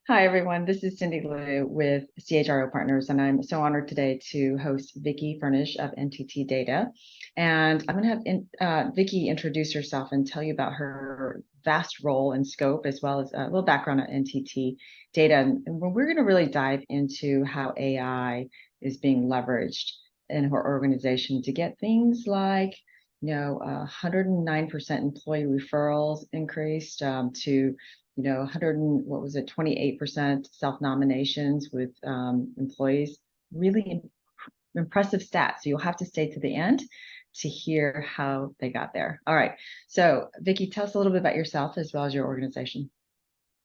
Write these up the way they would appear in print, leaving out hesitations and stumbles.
Hi, everyone. This is Cindy Liu with CHRO Partners, and I'm so honored today to host Vicki Furnish of NTT Data. And I'm going to have Vicki introduce herself and tell you about her vast role and scope, as well as a little background on NTT Data. And we're going to really dive into how AI is being leveraged in her organization to get things like 109% employee referrals increased to 100 and what was it, 28% self-nominations with employees. Really impressive stats. So you'll have to stay to the end to hear how they got there. All right. So Vicki, tell us a little bit about yourself as well as your organization.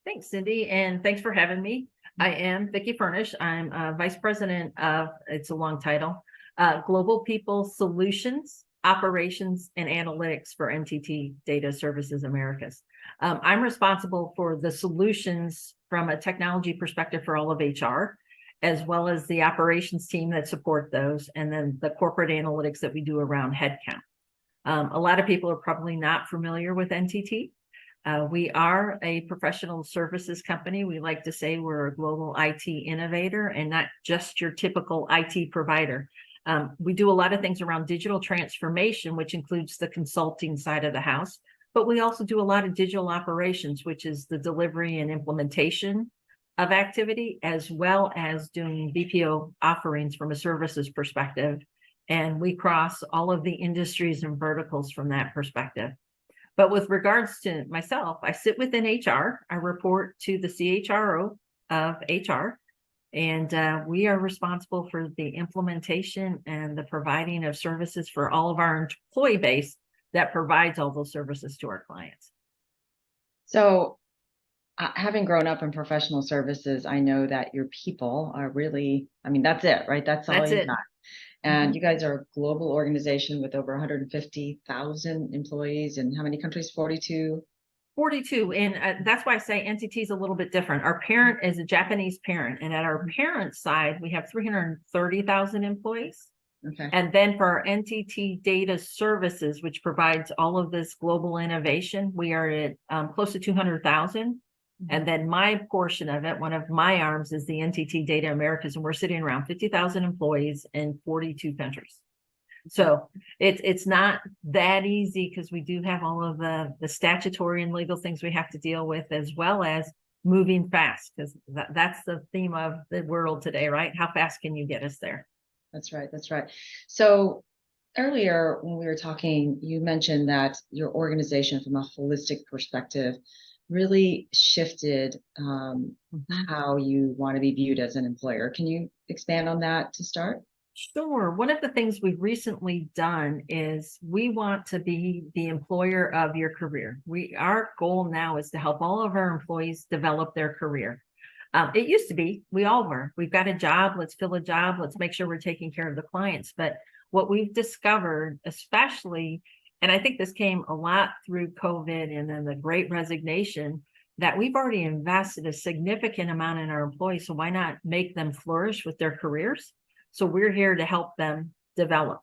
Thanks, Cindy, and thanks for having me. I am Vicki Furnish. I'm Vice President of, it's a long title, Global People Solutions, Operations, and Analytics for NTT Data Services Americas. I'm responsible for the solutions from a technology perspective for all of HR, as well as the operations team that support those, and then the corporate analytics that we do around headcount. A lot of people are probably not familiar with NTT. We are a professional services company. We like to say we're a global IT innovator and not just your typical IT provider. We do a lot of things around digital transformation, which includes the consulting side of the house, but we also do a lot of digital operations, which is the delivery and implementation of activity, as well as doing BPO offerings from a services perspective. And we cross all of the industries and verticals from that perspective. But with regards to myself, I sit within HR. I report to the CHRO of HR, and we are responsible for the implementation and the providing of services for all of our employee base that provides all those services to our clients. So having grown up in professional services, I know that your people are really, I mean, that's it, right? That's all That's you it. got. And you guys are a global organization with over 150,000 employees in how many countries? 42. 42. And that's why I say NTT is a little bit different. Our parent is a Japanese parent. And at our parent side, we have 330,000 employees. Okay. And then for our NTT Data Services, which provides all of this global innovation, we are at close to 200,000. And then my portion of it, one of my arms is the NTT Data Americas, and we're sitting around 50,000 employees in 42 countries. So it's not that easy because we do have all of the statutory and legal things we have to deal with, as well as moving fast, because that's the theme of the world today, right? How fast can you get us there? That's right. That's right. So earlier when we were talking, you mentioned that your organization from a holistic perspective really shifted how you want to be viewed as an employer. Can you expand on that to start? Sure. One of the things we've recently done is we want to be the employer of your career. Our goal now is to help all of our employees develop their career. It used to be, we all were, we've got a job, let's fill a job, let's make sure we're taking care of the clients. But what we've discovered, especially, and I think this came a lot through COVID and then the great resignation, that we've already invested a significant amount in our employees. So why not make them flourish with their careers? So we're here to help them develop.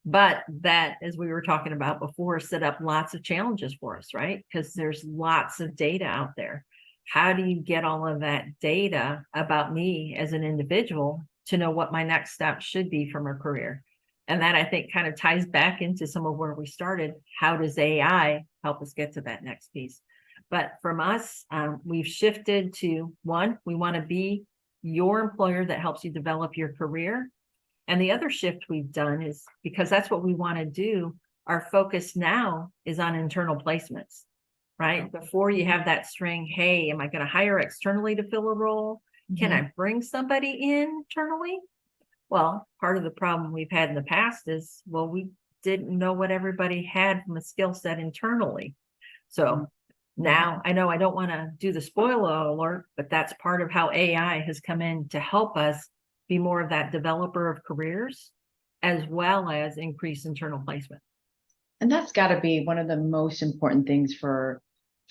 But that, as we were talking about before, set up lots of challenges for us, right? Because there's lots of data out there. How do you get all of that data about me as an individual to know what my next step should be from a career? And that, I think, kind of ties back into some of where we started. How does AI help us get to that next piece? But from us, we've shifted to one, we want to be your employer that helps you develop your career. And the other shift we've done is, because that's what we want to do, our focus now is on internal placements, right? Before you have that string, hey, am I going to hire externally to fill a role? Can I bring somebody in internally? Well, part of the problem we've had in the past is, well, we didn't know what everybody had from a skill set internally. So now, I know I don't want to do the spoiler alert, but that's part of how AI has come in to help us be more of that developer of careers, as well as increase internal placement. And that's got to be one of the most important things for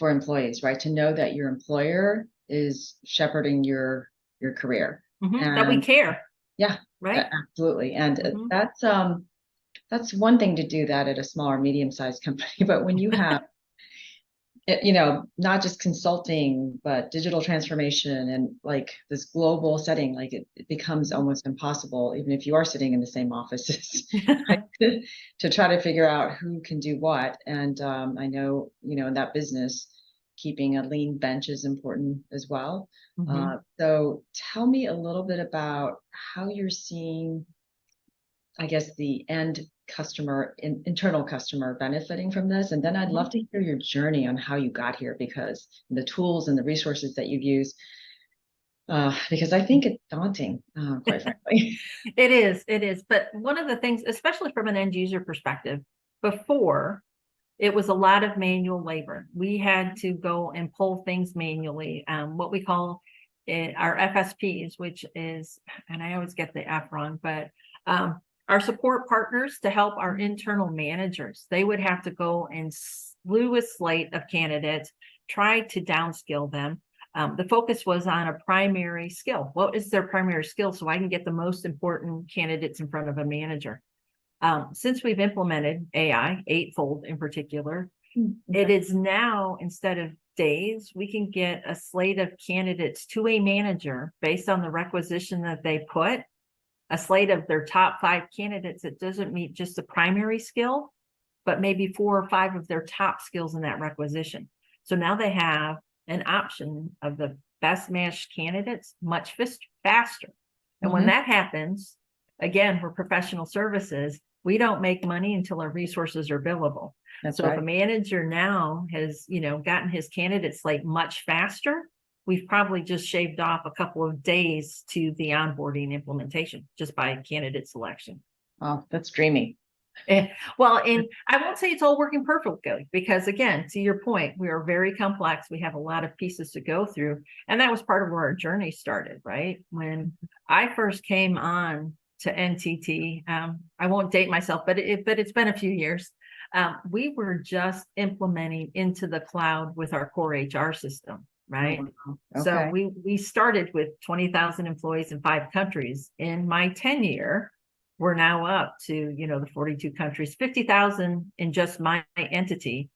employees, right? To know that your employer is shepherding your career. That we care. Yeah, right. Absolutely. And that's one thing to do that at a small or medium-sized company. But when you have not just consulting, but digital transformation and like this global setting, like it becomes almost impossible, even if you are sitting in the same offices, right? To try to figure out who can do what. And I know, in that business, keeping a lean bench is important as well. Mhm. So tell me a little bit about how you're seeing, I guess, the end customer, internal customer benefiting from this. And then I'd love to hear your journey on how you got here, because the tools and the resources that you've used, because I think it's daunting, quite frankly. It is. But one of the things, especially from an end user perspective, before it was a lot of manual labor. We had to go and pull things manually. What we call our FSPs, which is, and I always get the F wrong, but our support partners to help our internal managers. They would have to go and slew a slate of candidates, try to downskill them. The focus was on a primary skill. What is their primary skill so I can get the most important candidates in front of a manager? Since we've implemented AI, eightfold in particular, it is now, instead of days, we can get a slate of candidates to a manager based on the requisition that they put, a slate of their top 5 candidates that doesn't meet just the primary skill, but maybe 4 or 5 of their top skills in that requisition. So now they have an option of the best matched candidates much faster. And when that happens, again, we're professional services. We don't make money until our resources are billable. That's So if a right. manager now has, gotten his candidate slate much faster, we've probably just shaved off a couple of days to the onboarding implementation just by candidate selection. Oh, that's dreamy. Well, and I won't say it's all working perfectly, because again, to your point, we are very complex. We have a lot of pieces to go through. And that was part of where our journey started, right? When I first came on to NTT, I won't date myself, but it's been a few years. We were just implementing into the cloud with our core HR system, right? Oh, wow. So Okay. we started with 20,000 employees in 5 countries. In my tenure, we're now up to, the 42 countries, 50,000 in just my entity.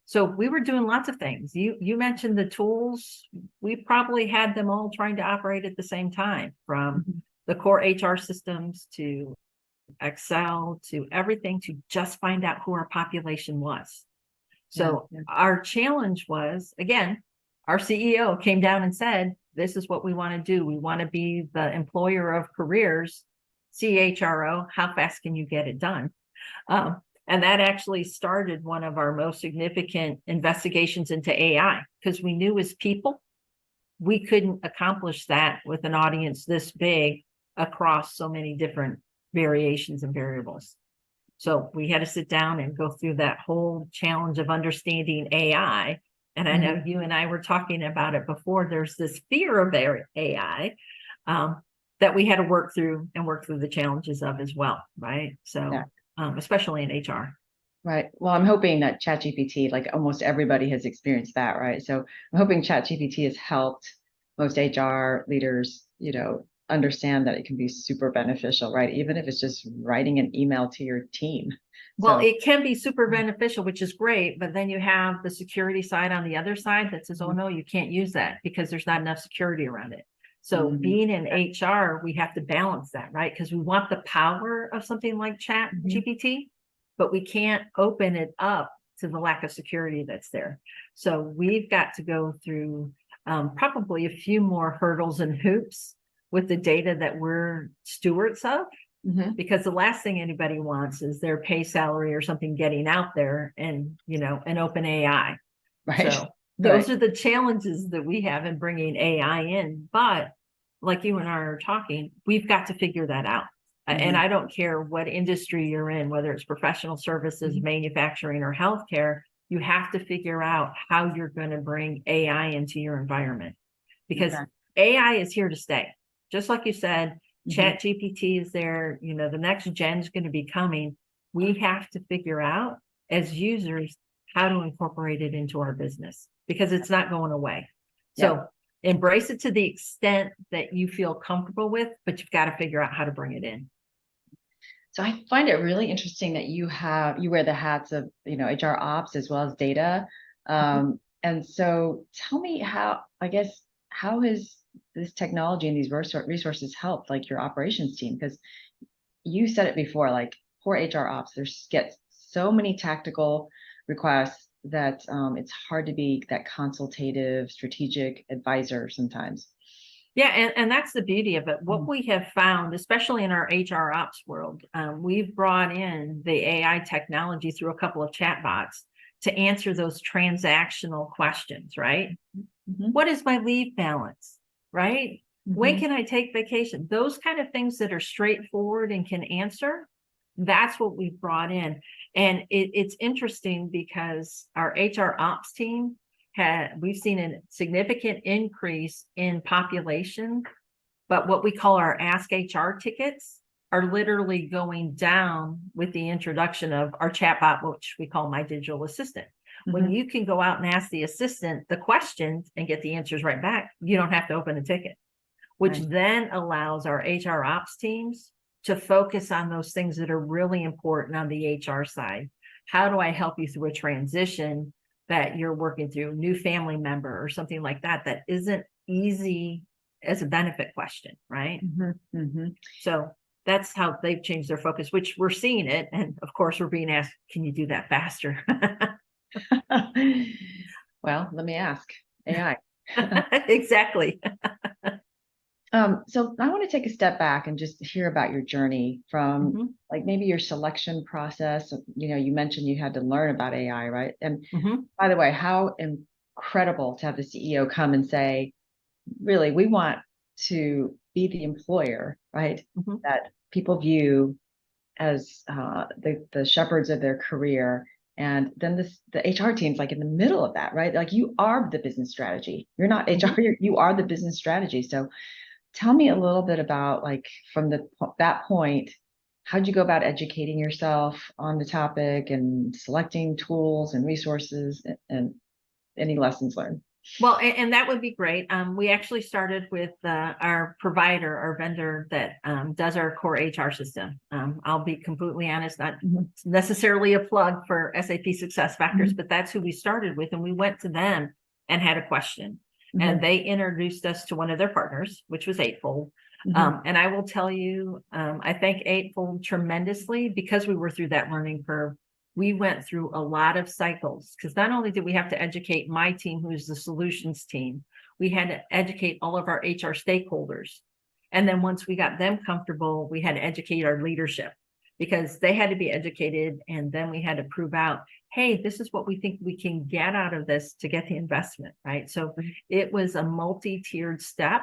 So we were doing lots of things. You mentioned the tools. We probably had them all trying to operate at the same time, from the core HR systems to Excel to everything, to just find out who our population was. So our challenge was, again, our CEO came down and said, this is what we want to do. We want to be the employer of careers, CHRO. How fast can you get it done? And that actually started one of our most significant investigations into AI, because we knew as people, we couldn't accomplish that with an audience this big across so many different variations and variables. So we had to sit down and go through that whole challenge of understanding AI. And I know you and I were talking about it before. There's this fear of AI that we had to work through the challenges of as well, right? So especially in HR. Right. Well, I'm hoping that ChatGPT, like almost everybody has experienced that, right? So I'm hoping ChatGPT has helped most HR leaders, understand that it can be super beneficial, right? Even if it's just writing an email to your team. Well, So, it can be super beneficial, which is great, but then you have the security side on the other side that says, oh no, you can't use that because there's not enough security around it. So being in HR, we have to balance that, right? Because we want the power of something like Chat GPT, but we can't open it up to the lack of security that's there. So we've got to go through probably a few more hurdles and hoops with the data that we're stewards of, because the last thing anybody wants is their pay salary or something getting out there and, an open AI. right. So those are the challenges that we have in bringing AI in. But like you and I are talking, we've got to figure that out. And I don't care what industry you're in, whether it's professional services, manufacturing, or healthcare, you have to figure out how you're going to bring AI into your environment, because AI is here to stay. Just like you said, Chat GPT is there, the next gen is going to be coming. We have to figure out as users how to incorporate it into our business, because it's not going away. So embrace it to the extent that you feel comfortable with, but you've got to figure out how to bring it in. So I find it really interesting that you wear the hats of, HR ops as well as data. And so tell me how, I guess, how has this technology and these resources helped like your operations team? Because you said it before, like poor HR ops, there's get so many tactical requests that it's hard to be that consultative, strategic advisor sometimes. Yeah, and that's the beauty of it. What Mhm. we have found, especially in our HR ops world, we've brought in the AI technology through a couple of chatbots to answer those transactional questions, right? Mhm. What is my leave balance, right? When Mhm. can I take vacation? Those kind of things that are straightforward and can answer, that's what we've brought in. And it's interesting because our HR ops team we've seen a significant increase in population, but what we call our Ask HR tickets are literally going down with the introduction of our chatbot, which we call My Digital Assistant. When Mhm. you can go out and ask the assistant the questions and get the answers right back, you don't have to open a ticket, which Right. then allows our HR ops teams to focus on those things that are really important on the HR side. How do I help you through a transition that you're working through, new family member or something like that, that isn't easy as a benefit question, right? Mhm. Mhm. So that's how they've changed their focus, which we're seeing it. And of course, we're being asked, can you do that faster? Well, let me ask AI. Exactly. So I want to take a step back and just hear about your journey from Mhm, like maybe your selection process. You mentioned you had to learn about AI, right? And mhm, by the way, how incredible to have the CEO come and say, really, we want to be the employer, right? mhm. That people view as the shepherds of their career. And then the HR team's like in the middle of that, right? Like you are the business strategy. You're not HR, Mhm. you are the business strategy. So tell me a little bit about like from that point, how'd you go about educating yourself on the topic and selecting tools and resources and any lessons learned? Well, and that would be great. We actually started with our provider, our vendor that does our core HR system. I'll be completely honest, not Mhm. necessarily a plug for SAP Success Factors, Mhm. but that's who we started with. And we went to them and had a question. And Mhm. they introduced us to one of their partners, which was Eightfold. Mhm. And I will tell you, I thank Eightfold tremendously because we were through that learning curve. We went through a lot of cycles because not only did we have to educate my team, who's the solutions team, we had to educate all of our HR stakeholders. And then once we got them comfortable, we had to educate our leadership because they had to be educated. And then we had to prove out, hey, this is what we think we can get out of this to get the investment, right? So it was a multi-tiered step.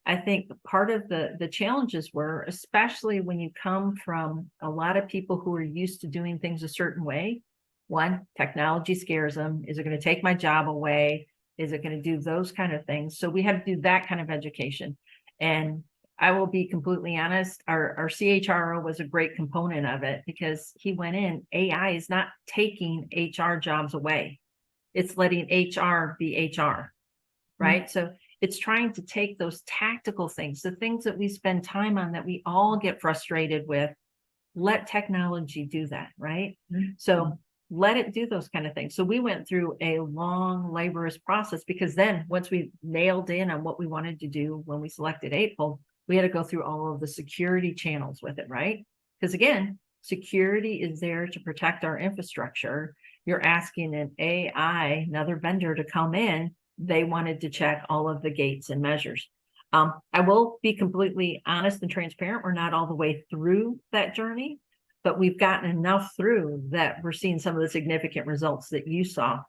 I think part of the challenges were, especially when you come from a lot of people who are used to doing things a certain way. One, technology scares them. Is it going to take my job away? Is it going to do those kind of things? So we had to do that kind of education. And I will be completely honest, our CHRO was a great component of it because he went in, AI is not taking HR jobs away. It's letting HR be HR, Mhm. right? So it's trying to take those tactical things, the things that we spend time on that we all get frustrated with, let technology do that, right? Mhm. So let it do those kind of things. So we went through a long, laborious process because then once we nailed in on what we wanted to do when we selected Eightfold, we had to go through all of the security channels with it, right? Because again, security is there to protect our infrastructure. You're asking an AI, another vendor, to come in. They wanted to check all of the gates and measures. I will be completely honest and transparent. We're not all the way through that journey, but we've gotten enough through that we're seeing some of the significant results that you saw.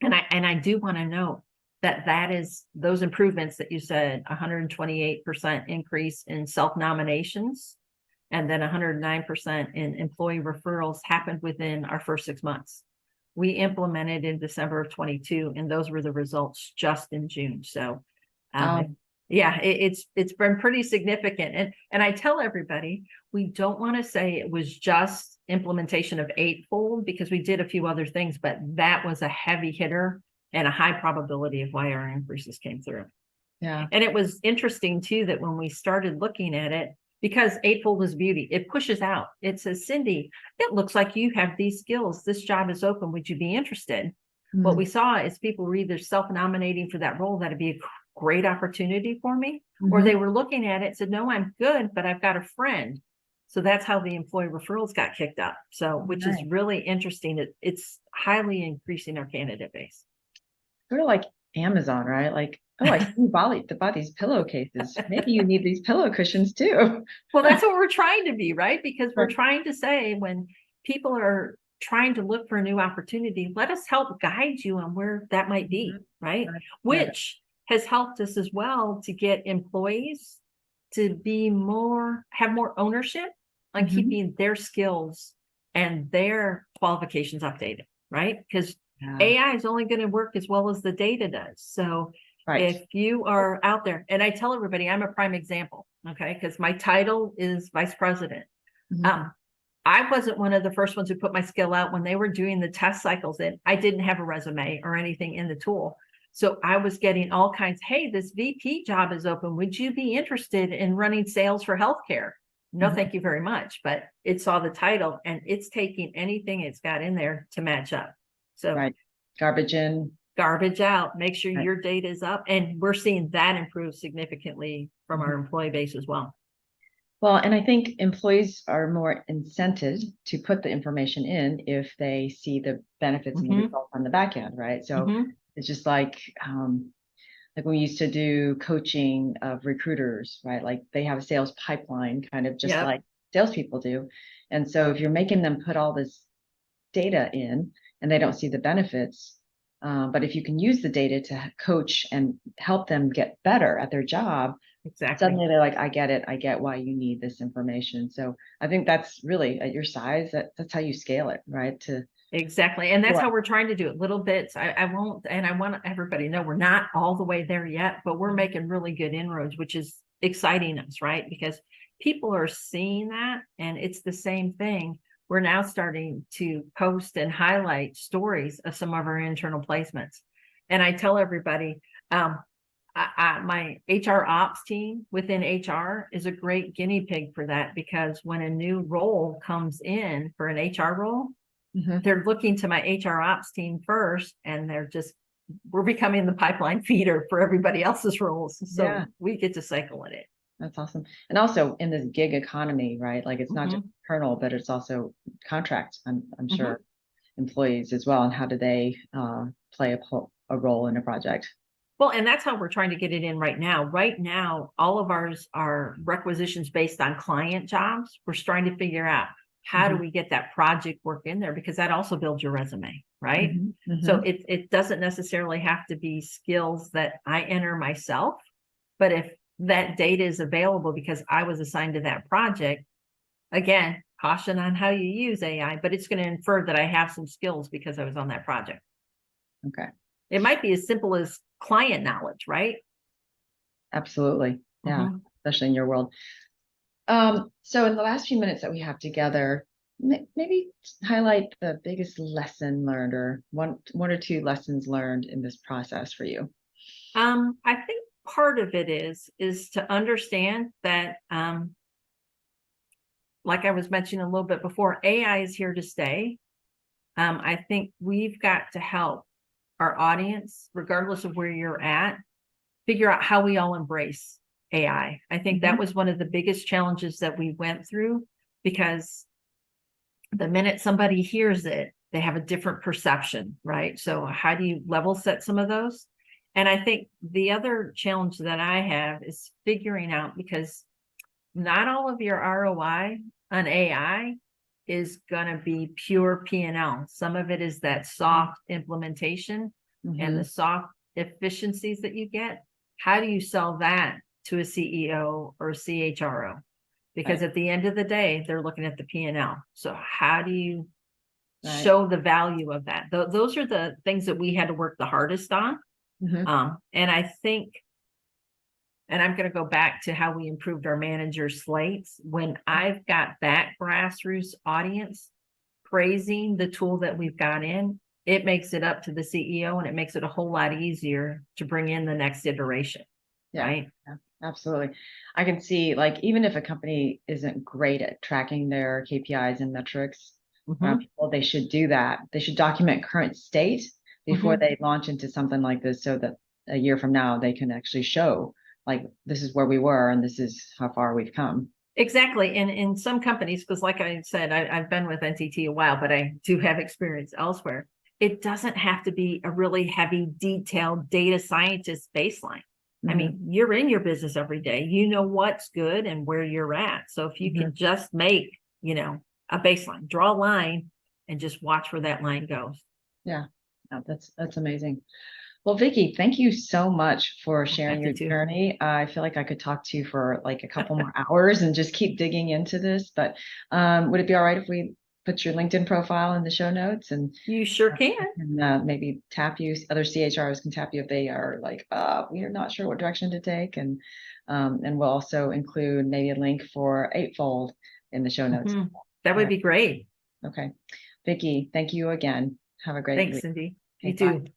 And I do want to note that that is those improvements that you said, 128% increase in self-nominations and then 109% in employee referrals happened within our first 6 months. We implemented in December of 22, and those were the results just in June. So, Um, yeah, it's been pretty significant. And I tell everybody we don't want to say it was just implementation of Eightfold because we did a few other things, but that was a heavy hitter and a high probability of why our increases came through. yeah. And it was interesting too that when we started looking at it, because Eightfold is beauty, it pushes out. It says, Cindy, it looks like you have these skills. This job is open. Would you be interested? What we saw is people were either self-nominating for that role, that'd be a great opportunity for me, or they were looking at it and said, no, I'm good, but I've got a friend. So that's how the employee referrals got kicked up. So, which is really interesting. It's highly increasing our candidate base. Sort of like Amazon, right? Like, oh, I see you bought these pillowcases. Maybe you need these pillow cushions too. Well, that's what we're trying to be, right? Because we're trying to say when people are trying to look for a new opportunity, let us help guide you on where that might be, right? Which has helped us as well to get employees to have more ownership on keeping their skills and their qualifications updated, right? Because AI is only going to work as well as the data does. So if you are out there, and I tell everybody, I'm a prime example, okay? Because my title is vice president. I wasn't one of the first ones who put my skill out when they were doing the test cycles in. I didn't have a resume or anything in the tool. So I was getting all kinds, hey, this VP job is open. Would you be interested in running sales for healthcare? No, thank you very much. But it saw the title and it's taking anything it's got in there to match up. So garbage in, garbage out, make sure your data is up. And we're seeing that improve significantly from our employee base as well. Well, and I think employees are more incented to put the information in if they see the benefits and the results on the back end, right? So it's just like we used to do coaching of recruiters, right? Like they have a sales pipeline, kind of just like salespeople do. And so if you're making them put all this data in and they don't see the benefits, but if you can use the data to coach and help them get better at their job, suddenly they're like, I get it. I get why you need this information. So I think that's really at your size, that's how you scale it, right? Exactly. And that's how we're trying to do it. Little bits. I won't, and I want everybody to know we're not all the way there yet, but we're making really good inroads, which is exciting us, right? Because people are seeing that and it's the same thing. We're now starting to post and highlight stories of some of our internal placements. And I tell everybody, my HR ops team within HR is a great guinea pig for that, because when a new role comes in for an HR role, they're looking to my HR ops team first, and we're becoming the pipeline feeder for everybody else's roles. So we get to cycle in it. That's awesome. And also in this gig economy, right? Like it's not just internal, but it's also contracts. I'm sure employees as well. And how do they play a role in a project? Well, and that's how we're trying to get it in right now. Right now, all of ours are requisitions based on client jobs. We're trying to figure out how do we get that project work in there, because that also builds your resume, right? So it doesn't necessarily have to be skills that I enter myself, but if that data is available because I was assigned to that project, again, caution on how you use AI, but it's going to infer that I have some skills because I was on that project. Okay. It might be as simple as client knowledge, right? Absolutely. Yeah. Especially in your world. So in the last few minutes that we have together, maybe highlight the biggest lesson learned, or one or two lessons learned in this process for you. I think part of it is to understand that, like I was mentioning a little bit before, AI is here to stay. I think we've got to help our audience, regardless of where you're at, figure out how we all embrace AI. I think that was one of the biggest challenges that we went through, because the minute somebody hears it, they have a different perception, right? So how do you level set some of those? And I think the other challenge that I have is figuring out, because not all of your ROI on AI is going to be pure P&L. Some of it is that soft implementation and the soft efficiencies that you get. How do you sell that to a CEO or a CHRO? Because at the end of the day, they're looking at the P&L. So how do you show the value of that? Those are the things that we had to work the hardest on. And I think, and I'm going to go back to how we improved our manager slates. When I've got that grassroots audience praising the tool that we've got in, it makes it up to the CEO, and it makes it a whole lot easier to bring in the next iteration. Right? Yeah, absolutely. I can see, like, even if a company isn't great at tracking their KPIs and metrics, people, they should do that. They should document current state, before they launch into something like this, so that a year from now they can actually show like this is where we were and this is how far we've come. Exactly. And in some companies, because like I said, I've been with NTT a while, but I do have experience elsewhere. It doesn't have to be a really heavy, detailed data scientist baseline. I mean, you're in your business every day. You know what's good and where you're at. So if you can just make, a baseline, draw a line and just watch where that line goes. Yeah, no, that's amazing. Well, Vicki, thank you so much for sharing your journey. I feel like I could talk to you for like a couple more hours and just keep digging into this. But would it be all right if we put your LinkedIn profile in the show notes? And you sure can. And maybe tap you. Other CHRs can tap you if they are like, we are not sure what direction to take. And we'll also include maybe a link for Eightfold in the show notes. That would be great. Okay, Vicki, thank you again. Have a great week. Thanks, Cindy. Okay, You too. bye.